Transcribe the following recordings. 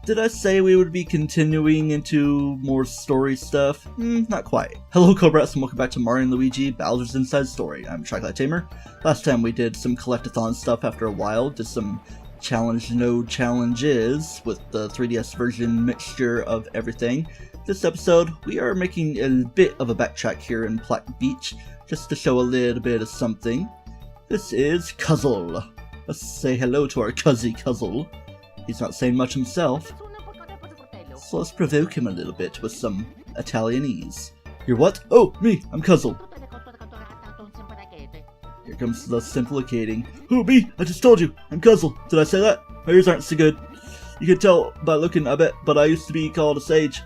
Did I say we would be continuing into more story stuff? Not quite. Hello Cobrats and welcome back to Mario & Luigi Bowser's Inside Story. I'm TryclydeTamer. Last time we did some collectathon stuff after a while, did some challenge no challenges with the 3DS version mixture of everything. This episode, we are making a bit of a backtrack here in Black Beach, just to show a little bit of something. This is Cuzzle. Let's say hello to our Cuzzy Cuzzle. He's not saying much himself, so let's provoke him a little bit with some Italianese. You're what? Oh, me! I'm Cuzzle. Here comes the simplicating. Who, me? I just told you! I'm Cuzzle. Did I say that? My ears aren't so good. You can tell by looking, I bet, but I used to be called a sage.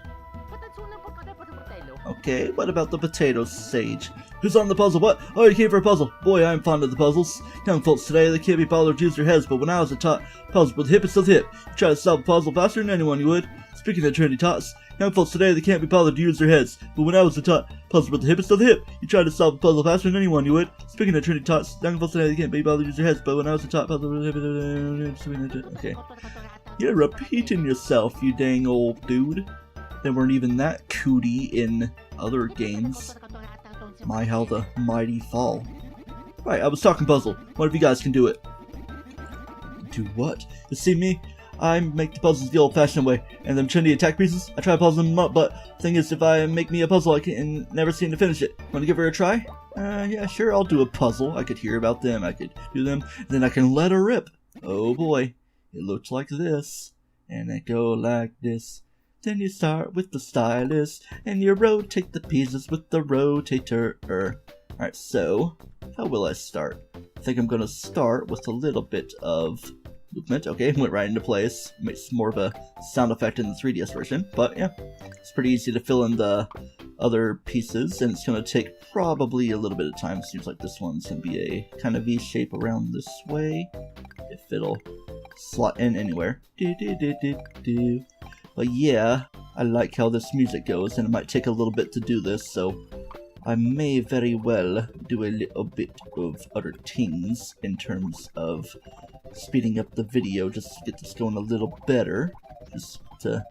Okay, what about the potato sage? Who's on the puzzle? What? Oh, you came for a puzzle. Boy, I'm fond of the puzzles. Young folks today, they can't be bothered to use their heads, but when I was a tot, puzzles with the hip is still the hip. You try to solve a puzzle faster than anyone you would. Speaking of trendy tots, young folks today, they can't be bothered to use their heads, but when I was a tot, puzzles with the hip is still the hip. You try to solve a puzzle faster than anyone you would. Speaking of trendy tots, young folks today, they can't be bothered to use their heads, but when I was a tot, puzzles with the hip. Okay. You're repeating yourself, you dang old dude. They weren't even that cootie in other games. My, how the mighty fall. Right, I was talking puzzle. One of you guys can do it. Do what? You see me? I make the puzzles the old-fashioned way, and them trendy attack pieces, I try to puzzle them up, but the thing is, if I make me a puzzle, I can never seem to finish it. Wanna give her a try? Yeah, sure, I'll do a puzzle. I could hear about them, I could do them, and then I can let her rip. Oh boy, it looks like this, and it go like this. Then you start with the stylus, and you rotate the pieces with the rotator. Alright, so, how will I start? I think I'm gonna start with a little bit of movement. Okay, went right into place. Makes more of a sound effect in the 3DS version, but yeah, it's pretty easy to fill in the other pieces, and it's gonna take probably a little bit of time. It seems like this one's gonna be a kind of V-shape around this way, if it'll slot in anywhere. But yeah, I like how this music goes, and it might take a little bit to do this, so I may very well do a little bit of other things in terms of speeding up the video just to get this going a little better, just to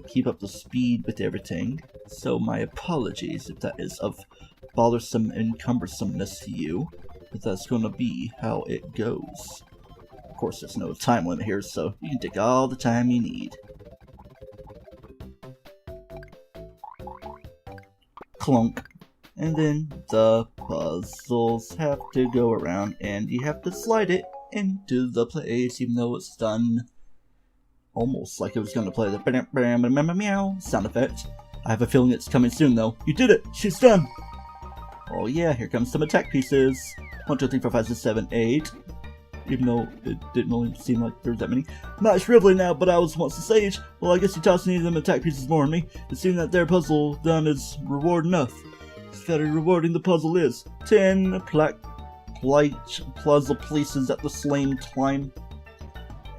keep up the speed with everything. So my apologies if that is of bothersome and cumbersomeness to you, but that's going to be how it goes. Of course, there's no time limit here, so you can take all the time you need. Clunk. And then the puzzles have to go around, and you have to slide it into the place, even though it's done almost like it was going to play the meow sound effect. I have a feeling it's coming soon, though. You did it! She's done! Oh yeah, here comes some attack pieces. 1, 2, 3, 4, 5, 6, 7, 8. Even though it didn't really seem like there was that many. I'm not shriveling now, but I was once a sage. Well, I guess you tossed any of them attack pieces more than me. It seemed that their puzzle done is reward enough. It's very rewarding the puzzle is. 10 puzzle pieces at the same time.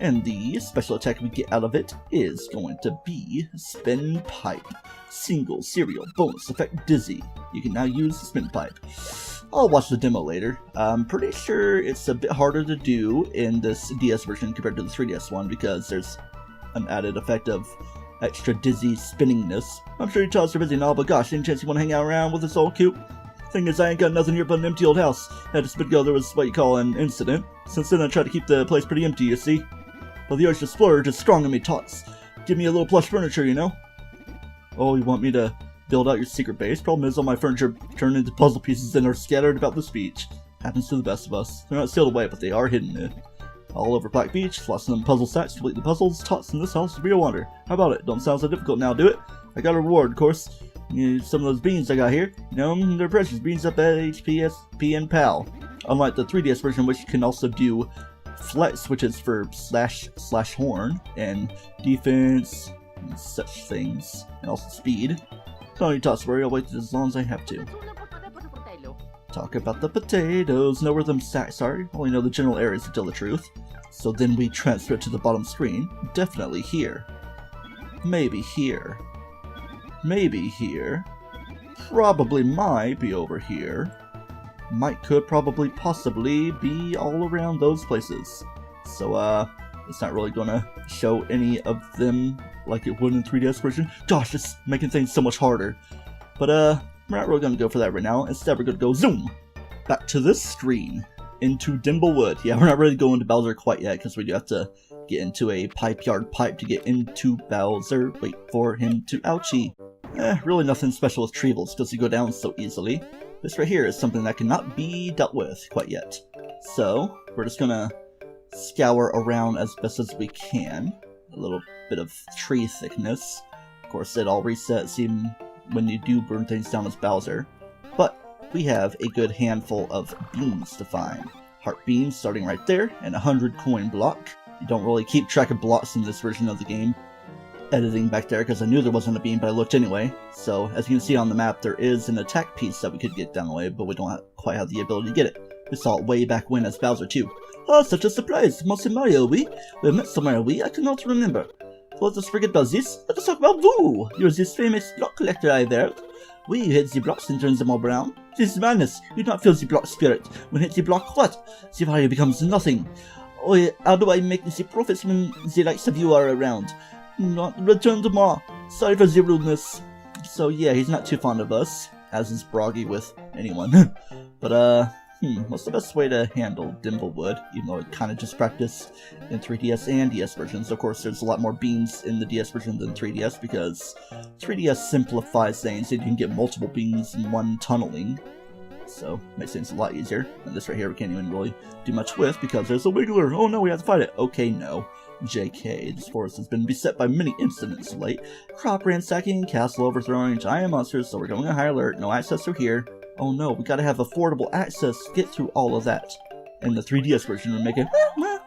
And the special attack we get out of it is going to be Spin Pipe. Single serial bonus effect Dizzy. You can now use the Spin Pipe. I'll watch the demo later. I'm pretty sure it's a bit harder to do in this DS version compared to the 3DS one because there's an added effect of extra dizzy spinningness. I'm sure your tots are busy and all, but gosh, any chance you want to hang out around with us old coop? Thing is, I ain't got nothing here but an empty old house. Had to spit go, there was what you call an incident. Since then I try to keep the place pretty empty, you see. Well, the urge to splurge is strong in me tots. Give me a little plush furniture, you know? Oh, you want me to build out your secret base? Problem is, all my furniture turned into puzzle pieces and are scattered about this beach. Happens to the best of us. They're not sealed away, but they are hidden all over Black Beach. Lots of them puzzle sacks to complete the puzzles. Tots in this house to be a wonder. How about it? Don't sound so difficult now, do it? I got a reward, of course. Some of those beans I got here. You know, they're precious. Beans up at HPSP and PAL. Unlike the 3DS version, which can also do flex, which is for slash horn, and defense, and such things. And also speed. Don't need to worry, I'll wait as long as I have to. Talk about the potatoes. Know where them sacks are. Only know the general areas to tell the truth. So then we transfer it to the bottom screen. Definitely here. Maybe here. Maybe here. Probably might be over here. Might, could, probably, possibly be all around those places. So, It's not really gonna show any of them like it would in the 3DS version. Gosh, it's making things so much harder. But we're not really gonna go for that right now. Instead, we're gonna go zoom back to this screen into Dimblewood. Yeah, we're not ready to go into Bowser quite yet because we do have to get into a pipe yard pipe to get into Bowser. Wait for him to ouchie. Really nothing special with Treevils because you go down so easily. This right here is something that cannot be dealt with quite yet. So we're just gonna scour around as best as we can. A little bit of tree thickness. Of course, it all resets even when you do burn things down as Bowser. But we have a good handful of beans to find. Heart beans starting right there, and 100 coin block. You don't really keep track of blocks in this version of the game. Editing back there because I knew there wasn't a bean, but I looked anyway. So as you can see on the map, there is an attack piece that we could get down the way, but we don't quite have the ability to get it. We saw it way back when as Bowser too. Ah, such a surprise! Monster Mario, we met somewhere, I cannot remember. Let us forget about this. Let us talk about Boo! You're this famous block collector I've heard. We hit the blocks and turns them all brown. This is madness. You do not feel the block spirit. When hit the block, what? The Mario becomes nothing. Oh, how do I make the profits when the likes of you are around? Not return to Ma. Sorry for the rudeness. So yeah, he's not too fond of us, as is Broggy with anyone. But what's the best way to handle Dimblewood? Even though it kind of just practiced in 3DS and DS versions. Of course, there's a lot more beans in the DS version than 3DS because 3DS simplifies things and you can get multiple beans in one tunneling. So, makes things a lot easier. And this right here we can't even really do much with because there's a Wiggler. Oh no, we have to fight it. Okay, no. JK, this forest has been beset by many incidents of late. Crop ransacking, castle overthrowing, giant monsters, so we're going on high alert. No access through here. Oh no, we gotta have affordable access to get through all of that. And the 3DS version would make a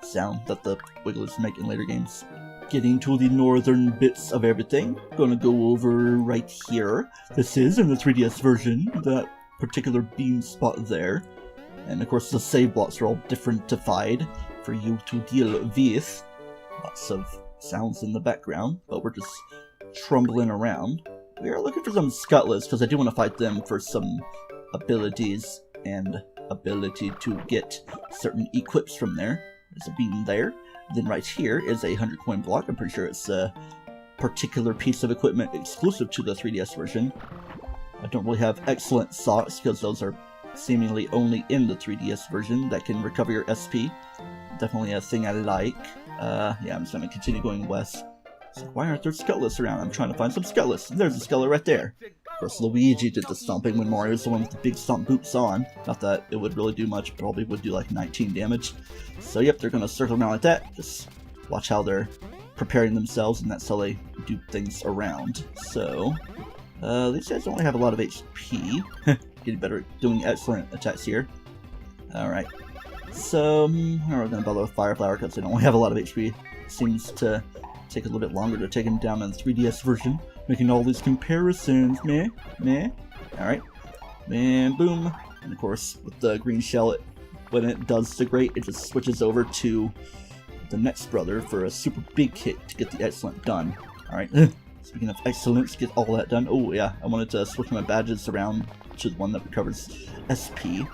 sound that the Wigglers make in later games. Getting to the northern bits of everything. Gonna go over right here. This is in the 3DS version, that particular bean spot there. And of course the save blocks are all differentified for you to deal with. Lots of sounds in the background, but we're just trumbling around. We are looking for some Scutlets because I do want to fight them for some abilities and ability to get certain equips from there. There's a bean there. Then right here is a 100 coin block. I'm pretty sure it's a particular piece of equipment exclusive to the 3DS version. I don't really have excellent socks because those are seemingly only in the 3DS version that can recover your SP. Definitely a thing I like. Yeah, I'm just going to continue going west. So why aren't there Scutlets around? I'm trying to find some Scutlets. There's a Scuttlet right there. Of course, Luigi did the stomping when Mario's the one with the big stomp boots on. Not that it would really do much, probably would do like 19 damage. So yep, they're going to circle around like that. Just watch how they're preparing themselves, and that's how they do things around. So, these guys only have a lot of HP. Getting better at doing excellent attacks here. Alright. So, we're going to bother with Fire Flower because they don't have a lot of HP. Seems to take a little bit longer to take him down in the 3DS version. Making all these comparisons. Meh. Alright. And boom. And of course, with the green shell, when it does the great, it just switches over to the next brother for a super big hit to get the excellent done. Alright. Speaking of excellence, get all that done. Oh yeah, I wanted to switch my badges around to the one that recovers SP,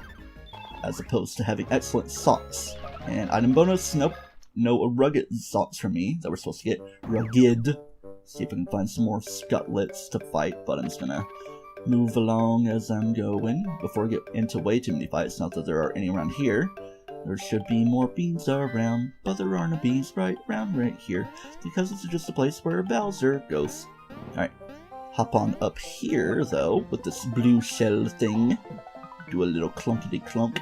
as opposed to having excellent socks. And item bonus, nope, no rugged socks for me that we're supposed to get. Rugged. See if I can find some more Scutlets to fight, but I'm just gonna move along as I'm going before I get into way too many fights. Not that there are any around here. There should be more beans around, but there are no beans right here, because it's just a place where Bowser goes. Alright, hop on up here, though, with this blue shell thing. Do a little clunkety clunk.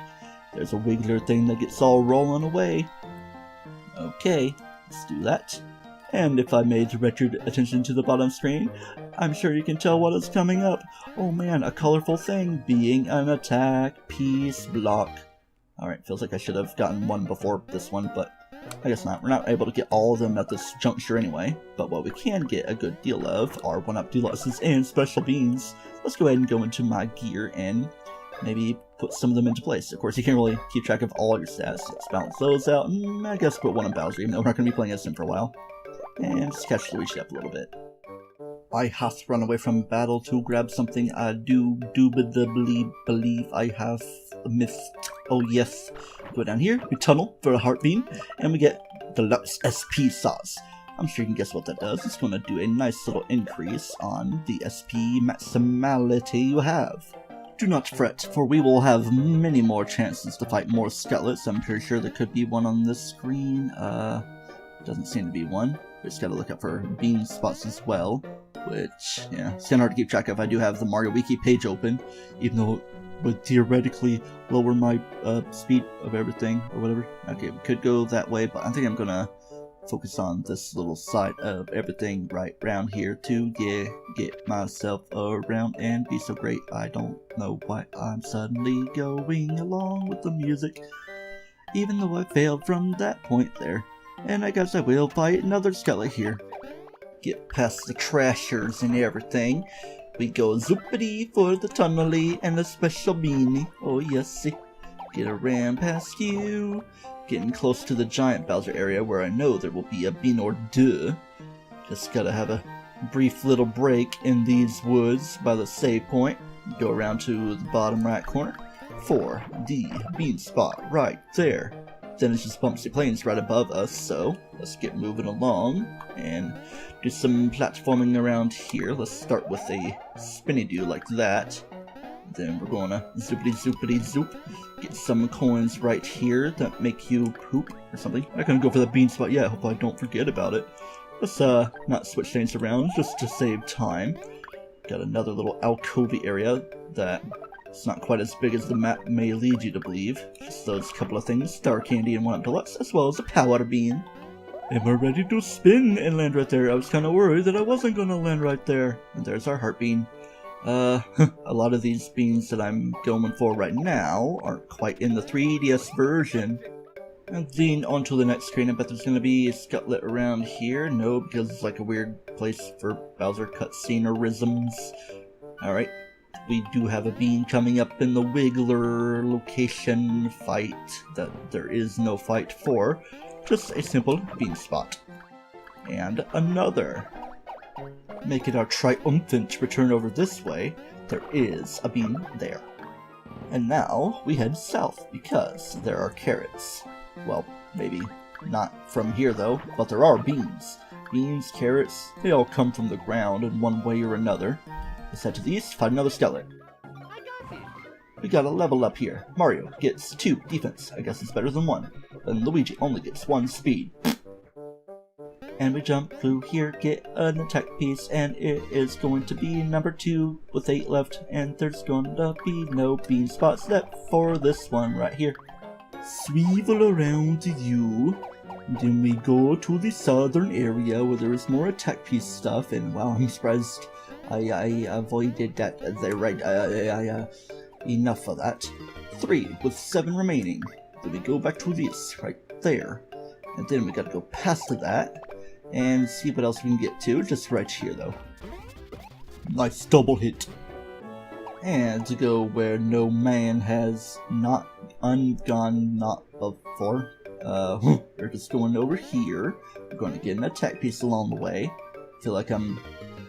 There's a Wiggler thing that gets all rolling away. Okay, let's do that. And if I made directed attention to the bottom screen, I'm sure you can tell what is coming up. Oh man, a colorful thing being an attack piece block. Alright, feels like I should have gotten one before this one, but I guess not. We're not able to get all of them at this juncture anyway, but what we can get a good deal of are 1-up deluxes and special beans. Let's go ahead and go into my gear and maybe put some of them into place. Of course, you can't really keep track of all your stats. Let's balance those out, and I guess put one on Bowser, even though we're not going to be playing as him for a while. And just catch Luigi up a little bit. I have to run away from battle to grab something I believe I have missed. Oh yes. Go down here, we tunnel for a heart beam, and we get Deluxe SP sauce. I'm sure you can guess what that does. It's going to do a nice little increase on the SP maximality you have. Do not fret, for we will have many more chances to fight more skeletons. I'm pretty sure there could be one on this screen. Doesn't seem to be one. We just gotta look up for bean spots as well, which, yeah, it's kinda hard to keep track of. I do have the Mario Wiki page open, even though it would theoretically lower my speed of everything, or whatever. Okay, we could go that way, but I think I'm gonna focus on this little side of everything right around here to get myself around and be so great. I don't know why I'm suddenly going along with the music, even though I failed from that point there. And I guess I will fight another skeleton here. Get past the trashers and everything. We go zoopity for the tunnely and the special beanie. Oh yes, get around past you. Getting close to the giant Bowser area where I know there will be a bean or deux. Just gotta have a brief little break in these woods by the save point. Go around to the bottom right corner for the bean spot right there. Then it's just bumpy plains right above us, so let's get moving along and do some platforming around here. Let's start with a spinny do like that. Then we're gonna zoopity zoopity zoop. Get some coins right here that make you poop or something. I'm not gonna go for the bean spot yet, hope I don't forget about it. Let's not switch things around just to save time. Got another little alcovey area that it's not quite as big as the map may lead you to believe. Just those couple of things, Star Candy and 1-Up Deluxe, as well as a powder bean. And we're ready to spin and land right there. I was kind of worried that I wasn't going to land right there. And there's our heart bean. A lot of these beans that I'm going for right now aren't quite in the 3DS version. And then on to the next screen. I bet there's going to be a skeleton around here. No, because it's like a weird place for Bowser cutscenerisms. Alright. We do have a bean coming up in the Wiggler location fight that there is no fight for. Just a simple bean spot. And another. Make it our triumphant return over this way. There is a bean there. And now we head south because there are carrots. Well, maybe not from here though, but there are beans. Beans, carrots, they all come from the ground in one way or another. Let's head to the east, find another skeleton. We got a level up here. Mario gets 2 defense. I guess it's better than 1. And Luigi only gets 1 speed. And we jump through here, get an attack piece, and it is going to be number 2 with 8 left. And there's going to be no bean spots left for this one right here. Swivel around to you. Then we go to the southern area where there is more attack piece stuff. And wow, I'm surprised I avoided that there, right? Enough of that. 3 with 7 remaining. Then we go back to this right there. And then we gotta go past that and see what else we can get to. Just right here though. Nice double hit. And to go where no man has not gone not before. We're just going over here. We're going to get an attack piece along the way. Feel like I'm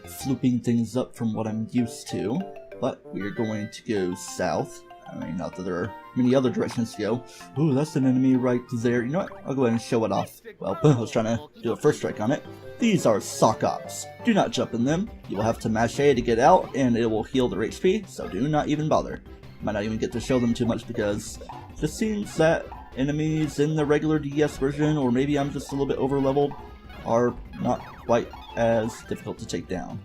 flooping things up from what I'm used to, but we're going to go south. I mean, not that there are many other directions to go. Ooh, that's an enemy right there. You know what? I'll go ahead and show it off. Well, I was trying to do a first strike on it. These are sock ops. Do not jump in them. You will have to mash A to get out, and it will heal their HP, so do not even bother. Might not even get to show them too much because it just seems that enemies in the regular DS version, or maybe I'm just a little bit over leveled, are not quite as difficult to take down.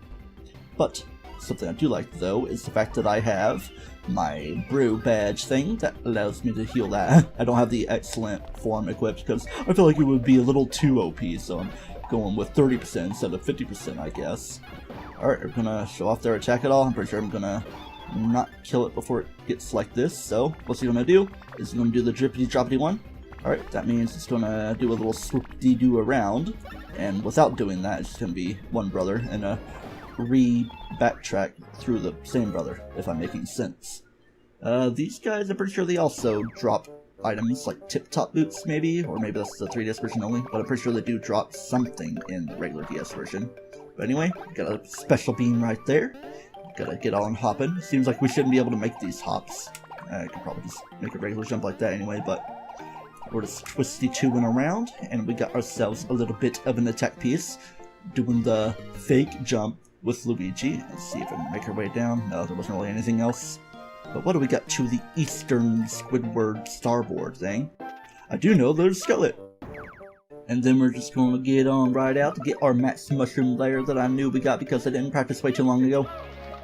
But something I do like though is the fact that I have my brew badge thing that allows me to heal that. I don't have the excellent form equipped because I feel like it would be a little too OP, so I'm going with 30% instead of 50%, I guess. Alright, we're gonna show off their attack at all. I'm pretty sure I'm gonna not kill it before it gets like this, so what's he gonna do? Is he gonna do the drippity droppity one? Alright, that means it's gonna do a little swoop-dee-doo around, and without doing that, it's just gonna be one brother and a backtrack through the same brother, if I'm making sense. These guys, I'm pretty sure they also drop items like tip-top boots, maybe, or maybe that's the 3DS version only, but I'm pretty sure they do drop something in the regular DS version. But anyway, got a special beam right there. Gotta get on hopping. Seems like we shouldn't be able to make these hops. I could probably just make a regular jump like that anyway, but We're just twisty-twoing around, and we got ourselves a little bit of an attack piece, doing the fake jump with Luigi. Let's see if I can make our way down. No, there wasn't really anything else. But what do we got to the eastern Squidward starboard thing? I do know there's a skeleton. And then we're just going to get on right out to get our max mushroom layer that I knew we got because I didn't practice way too long ago.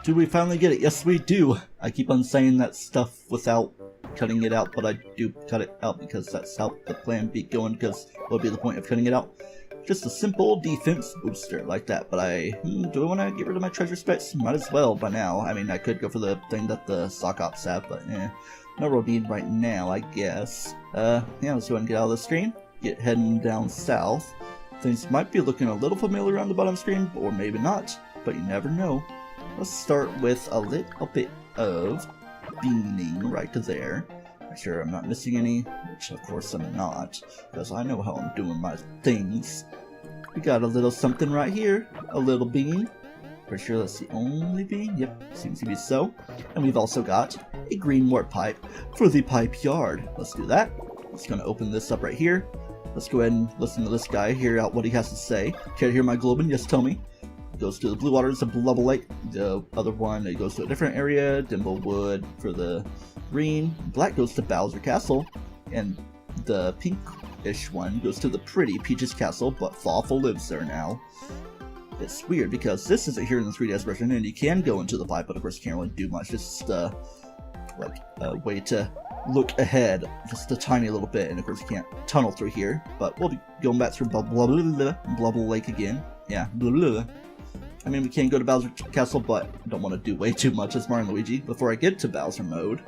Do we finally get it? Yes, we do. I keep on saying that stuff without cutting it out, but I do cut it out because that's how the plan be going, because what would be the point of cutting it out? Just a simple defense booster like that, but do I want to get rid of my treasure specs? Might as well by now. I mean, I could go for the thing that the sock ops have, but no real need right now, I guess. Yeah, let's go ahead and get out of the screen. Get heading down south. Things might be looking a little familiar on the bottom screen, or maybe not, but you never know. Let's start with a little bit of beaning right to there. Make sure I'm not missing any, which of course I'm not, because I know how I'm doing my things. We got a little something right here, a little bean. Pretty sure that's the only bean. Yep, seems to be so. And we've also got a green warp pipe for the pipe yard. Let's do that. Just gonna open this up right here. Let's go ahead and listen to this guy, hear out what he has to say. Care to hear my globin? Yes, tell me. It goes to the blue waters of Dawdle Lake. The other one, it goes to a different area. Dimble Wood for the green. Black goes to Bowser Castle. And the pinkish one goes to the pretty Peach's Castle, but Fawful lives there now. It's weird because this isn't here in the 3DS version, and you can go into the pipe, but of course you can't really do much. It's just like a way to look ahead just a tiny little bit, and of course you can't tunnel through here, but we'll be going back through Dawdle Lake again. Yeah, blah, blah, blah. I mean, we can go to Bowser Castle, but I don't want to do way too much as Mario and Luigi before I get to Bowser mode.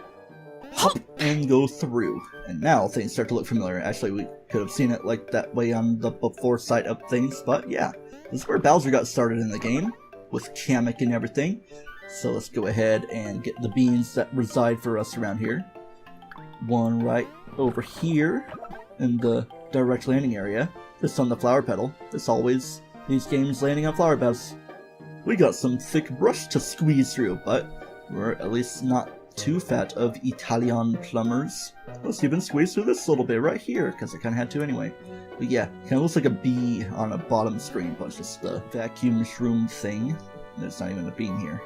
Hop and go through. And now things start to look familiar. Actually, we could have seen it like that way on the before side of things, but yeah. This is where Bowser got started in the game, with Kamek and everything. So let's go ahead and get the beans that reside for us around here. One right over here in the direct landing area, just on the flower petal. As always, these games landing on flower petals. We got some thick brush to squeeze through, but we're at least not too fat of Italian plumbers. Let's even squeeze through this little bit right here, because I kind of had to anyway. But yeah, kind of looks like a bee on a bottom screen, but it's just the vacuum shroom thing. There's not even a bean here.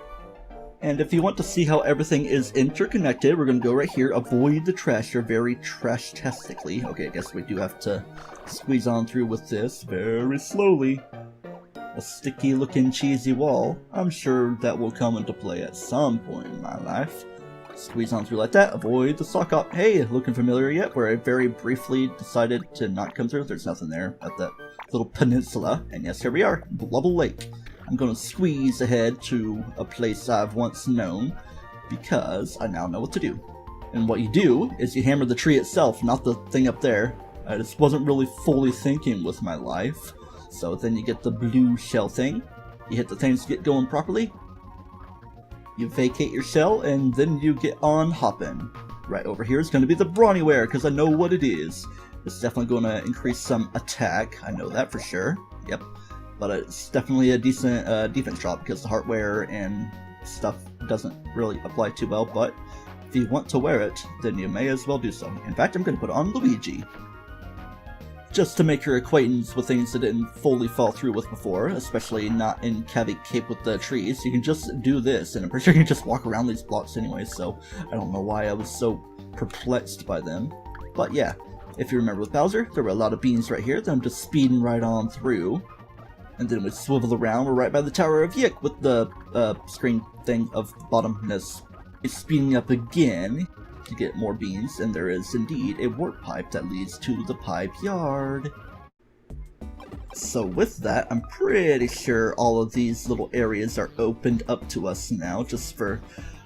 And if you want to see how everything is interconnected, we're going to go right here, avoid the trash, you're very trash-tastically. Okay, I guess we do have to squeeze on through with this very slowly. A sticky looking cheesy wall. I'm sure that will come into play at some point in my life. Squeeze on through like that, avoid the sock up. Hey, looking familiar yet? Where I very briefly decided to not come through. There's nothing there at that little peninsula. And yes, here we are, Dawdle Lake. I'm gonna squeeze ahead to a place I've once known, because I now know what to do. And what you do is you hammer the tree itself, not the thing up there. I just wasn't really fully thinking with my life. So then you get the blue shell thing, you hit the things to get going properly, you vacate your shell, and then you get on hopping. Right over here is going to be the Brawny-ware, because I know what it is. It's definitely going to increase some attack, I know that for sure, yep. But it's definitely a decent defense drop, because the Heartware and stuff doesn't really apply too well, but if you want to wear it, then you may as well do so. In fact, I'm going to put it on Luigi, just to make your acquaintance with things that didn't fully fall through with before, especially not in Cape with the trees. You can just do this, and I'm pretty sure you can just walk around these blocks anyway, so I don't know why I was so perplexed by them. But yeah, if you remember with Bowser, there were a lot of beans right here that I'm just speeding right on through. And then we swivel around, we're right by the Tower of Yik with the screen thing of bottomness. It's speeding up again to get more beans, and there is indeed a warp pipe that leads to the pipe yard. So with that, I'm pretty sure all of these little areas are opened up to us now, just for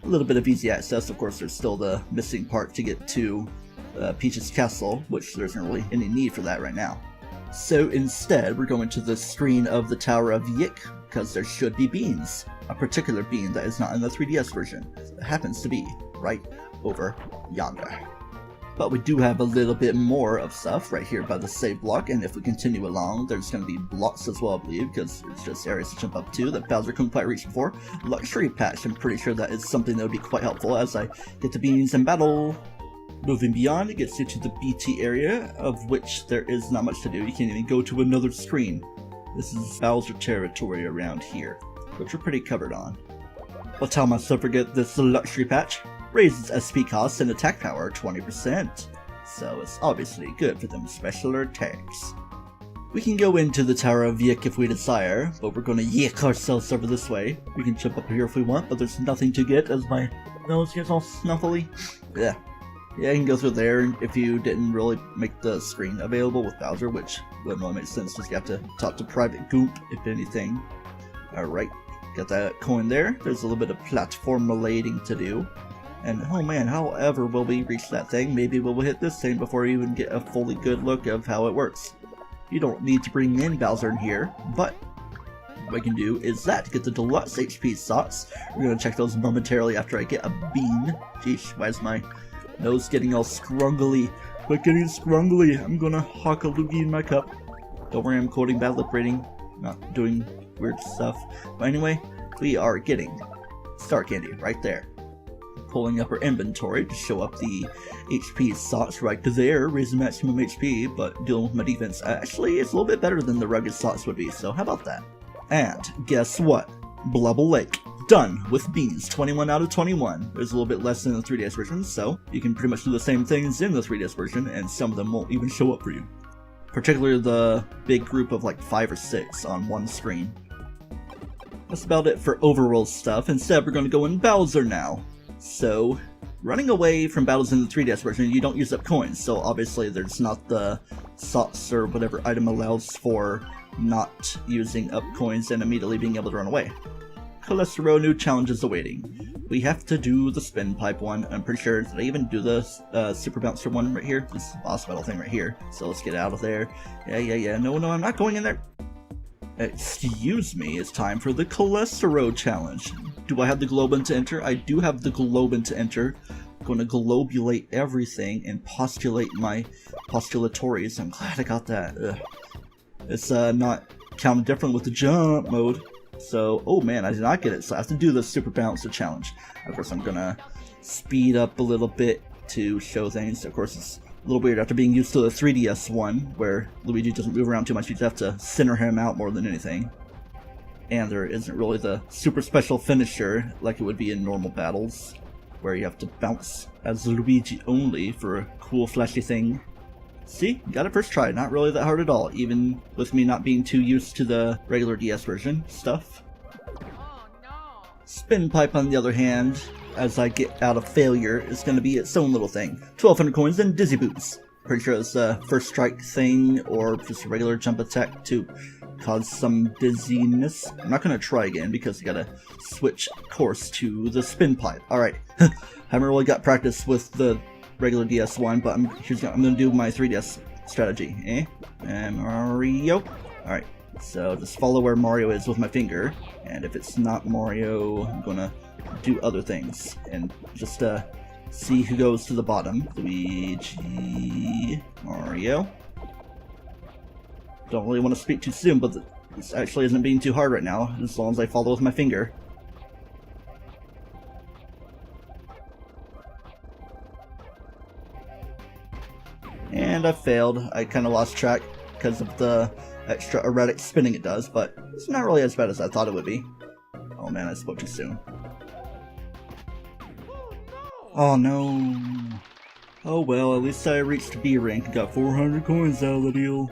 a little bit of easy access. Of course, there's still the missing part to get to Peach's Castle, which there isn't really any need for that right now. So instead, we're going to the screen of the Tower of Yik, because there should be beans. A particular bean that is not in the 3DS version. It happens to be right over yonder. But we do have a little bit more of stuff right here by the save block, and if we continue along, there's going to be blocks as well, I believe, because it's just areas to jump up to that Bowser couldn't quite reach before. Luxury Patch, I'm pretty sure that is something that would be quite helpful as I get the beans in battle. Moving beyond, it gets you to the BT area, of which there is not much to do. You can't even go to another screen. This is Bowser territory around here, which we're pretty covered on. Let's how much to forget this luxury patch raises SP costs and attack power 20%, so it's obviously good for them special attacks. We can go into the Tower of Yik if we desire, but we're gonna yik ourselves over this way. We can jump up here if we want, but there's nothing to get as my nose gets all snuffly. Yeah, you can go through there if you didn't really make the screen available with Bowser, which wouldn't really make sense, just you have to talk to Private Goomp if anything. Alright, got that coin there. There's a little bit of platform relating to do. And oh man, however will we reach that thing? Maybe we'll hit this thing before we even get a fully good look of how it works. You don't need to bring in Bowser in here, but what I can do is that to get the deluxe HP slots. We're going to check those momentarily after I get a bean. Jeez, why is my nose getting all scrungly? Quit getting scrungly. I'm going to hawk a loogie in my cup. Don't worry, I'm quoting bad lip reading, not doing weird stuff. But anyway, we are getting Star Candy right there. Pulling up our inventory to show up the HP slots right there, raising maximum HP, but dealing with my defense. Actually, it's a little bit better than the rugged slots would be, so how about that? And guess what? Blubble Lake. Done with beans, 21 out of 21. There's a little bit less than the 3DS version, so you can pretty much do the same things in the 3DS version, and some of them won't even show up for you. Particularly the big group of like 5 or 6 on one screen. That's about it for overworld stuff. Instead, we're going to go in Bowser now. So, running away from battles in the 3DS version, you don't use up coins, so obviously there's not the sauce or whatever item allows for not using up coins and immediately being able to run away. Cholesterol new challenges awaiting. We have to do the spin pipe one. I'm pretty sure, did I even do the super bouncer one right here? This is the boss battle thing right here. So let's get out of there. Yeah. No, I'm not going in there. Excuse me, it's time for the cholesterol challenge. Do I have the Globin to enter? I do have the Globin to enter. I'm going to globulate everything and postulate my postulatories. I'm glad I got that. Ugh. It's not counted different with the jump mode. So, oh man, I did not get it, so I have to do the Super Bouncer Challenge. Of course, I'm gonna speed up a little bit to show things. Of course, it's a little weird after being used to the 3DS one, where Luigi doesn't move around too much. You just have to center him out more than anything. And there isn't really the super special finisher like it would be in normal battles, where you have to bounce as Luigi only for a cool flashy thing. See? Got it first try. Not really that hard at all, even with me not being too used to the regular DS version stuff. Oh, no. Spin Pipe, on the other hand, as I get out of failure, is going to be its own little thing. 1,200 coins and Dizzy Boots. Pretty sure it's a first strike thing, or just a regular jump attack to cause some dizziness. I'm not going to try again, because you gotta switch course to the Spin Pipe. Alright, haven't really got practice with the regular DS one, but I'm gonna do my 3DS strategy, And Mario. Alright, so just follow where Mario is with my finger, and if it's not Mario, I'm gonna do other things, and just see who goes to the bottom. Luigi, Mario. Don't really want to speak too soon, but this actually isn't being too hard right now, as long as I follow with my finger. And I failed. I kind of lost track because of the extra erratic spinning it does, but it's not really as bad as I thought it would be. Oh man, I spoke too soon. Oh no. Oh well, at least I reached B rank and got 400 coins out of the deal.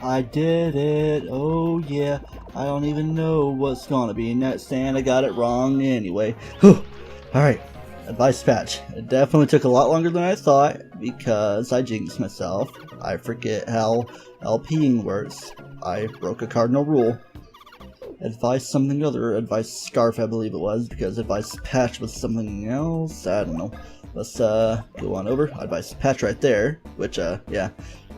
I did it. Oh yeah. I don't even know what's gonna be next, and I got it wrong anyway. Whew. Alright, advice patch. It definitely took a lot longer than I thought, because I jinxed myself. I forget how LPing works. I broke a cardinal rule. Advice something other, advice scarf I believe it was, because advice patch was something else, I don't know. Let's go on over. Advice patch right there, which yeah,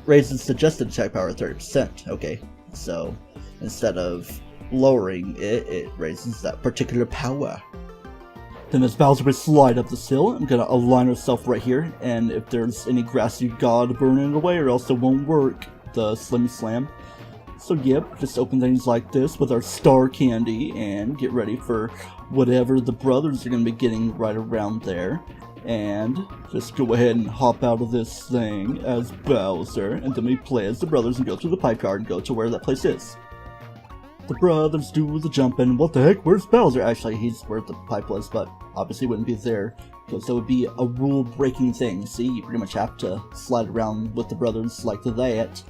raises suggested attack power 30%. Okay, so instead of lowering it, it raises that particular power. Then as Bowser would slide up this hill, I'm gonna align herself right here, and if there's any grass you gotta burn it away or else it won't work. The Slim Slam. So yep, just open things like this with our star candy and get ready for whatever the brothers are going to be getting right around there. And just go ahead and hop out of this thing as Bowser, and then we play as the brothers and go through the pipe yard and go to where that place is. The brothers do the jumping. What the heck? Where's Bowser? Actually, he's where the pipe was, but obviously wouldn't be there because that would be a rule-breaking thing. See, you pretty much have to slide around with the brothers like that.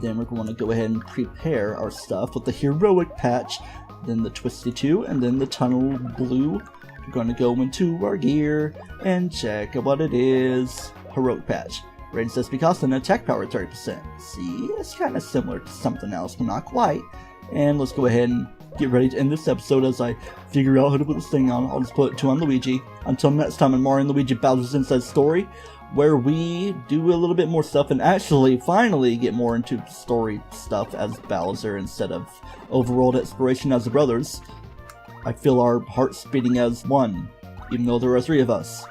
Then we're going to go ahead and prepare our stuff with the heroic patch, then the twisty 2, and then the tunnel blue. We're going to go into our gear and check what it is. Heroic patch. Range SP cost and attack power 30%. See, it's kind of similar to something else, but not quite. And let's go ahead and get ready to end this episode as I figure out how to put this thing on. I'll just put 2 on Luigi. Until next time on Mario and Luigi Bowser's Inside Story, where we do a little bit more stuff and actually finally get more into story stuff as Bowser instead of overworld exploration as the brothers. I feel our hearts beating as one, even though there are 3 of us.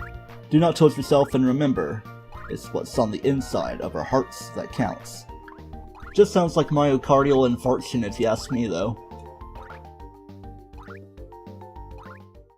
Do not toast yourself, and remember, it's what's on the inside of our hearts that counts. Just sounds like myocardial infarction if you ask me though.